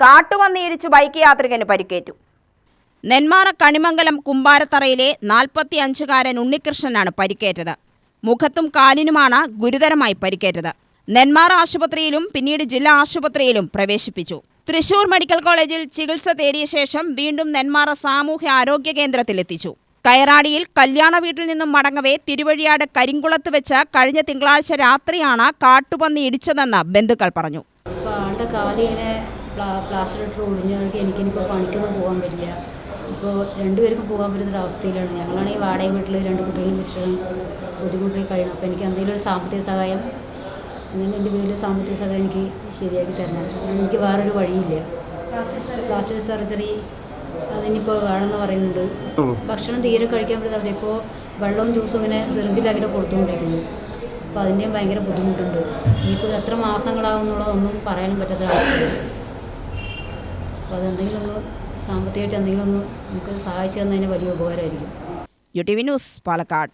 കാട്ടുപന്നിയിടിച്ച് bike യാത്രികന് പരിക്കേറ്റു. നെന്മാറ കണിമംഗലം കുമ്പാരത്തറയിലെ 45-കാരൻ ഉണ്ണികൃഷ്ണനാണ് പരിക്കേറ്റത്. മുഖത്തും കാലിനുമാണ് ഗുരുതരമായി പരിക്കേറ്റത്. നെന്മാറ ആശുപത്രിയിലും പിന്നീട് ജില്ലാ ആശുപത്രിയിലും പ്രവേശിപ്പിച്ചു. തൃശൂർ മെഡിക്കൽ കോളേജിൽ ചികിത്സ തേടിയ ശേഷം വീണ്ടും നെന്മാറ സാമൂഹ്യ ആരോഗ്യ കേന്ദ്രത്തിലെത്തിച്ചു. കയറാടിയിൽ കല്യാണ വീട്ടിൽ നിന്നും മടങ്ങവേ തിരുവഴിയാട് കരിങ്കുളത്ത് വെച്ച് കഴിഞ്ഞ തിങ്കളാഴ്ച രാത്രിയാണ് കാട്ടുപന്നി ഇടിച്ചതെന്ന് ബന്ധുക്കൾ പറഞ്ഞു. പ്ലാസ്റ്റർ ഇട്ട് ഒടിഞ്ഞവർക്ക് എനിക്കിപ്പോൾ പണിക്കൊന്നും പോകാൻ പറ്റില്ല. ഇപ്പോൾ രണ്ടുപേർക്കും പോകാൻ പറ്റുന്ന അവസ്ഥയിലാണ്. ഞങ്ങളാണെങ്കിൽ വാടക വീട്ടിൽ 2 കുട്ടികളും വെച്ചിട്ട് ബുദ്ധിമുട്ടി കഴിയണം. അപ്പോൾ എനിക്ക് എന്തെങ്കിലും ഒരു സാമ്പത്തിക സഹായം, എന്തെങ്കിലും എൻ്റെ പേരിൽ സാമ്പത്തിക സഹായം എനിക്ക് ശരിയാക്കി തരണം. എനിക്ക് വേറൊരു വഴിയില്ല. പ്ലാസ്റ്റിക് സർജറി അതിനിപ്പോൾ വേണമെന്ന് പറയുന്നുണ്ട്. ഭക്ഷണം തീരെ കഴിക്കാൻ പറ്റുന്ന ഇപ്പോൾ വെള്ളവും ജ്യൂസും ഇങ്ങനെ സിറിഞ്ചിലാക്കിയിട്ട് കൊടുത്തുകൊണ്ടിരിക്കുന്നു. അപ്പോൾ അതിൻ്റെയും ഭയങ്കര ബുദ്ധിമുട്ടുണ്ട്. ഇനിയിപ്പോൾ എത്ര മാസങ്ങളാകും എന്നുള്ളതൊന്നും പറയാനും പറ്റാത്തൊരവസ്ഥയാണ്. അപ്പോൾ അതെന്തെങ്കിലും ഒന്ന് സാമ്പത്തികമായിട്ട് എന്തെങ്കിലും ഒന്ന് നമുക്ക് സഹായിച്ചു തന്നതിന് വലിയ ഉപകാരമായിരിക്കും. UTV news, Palakkad.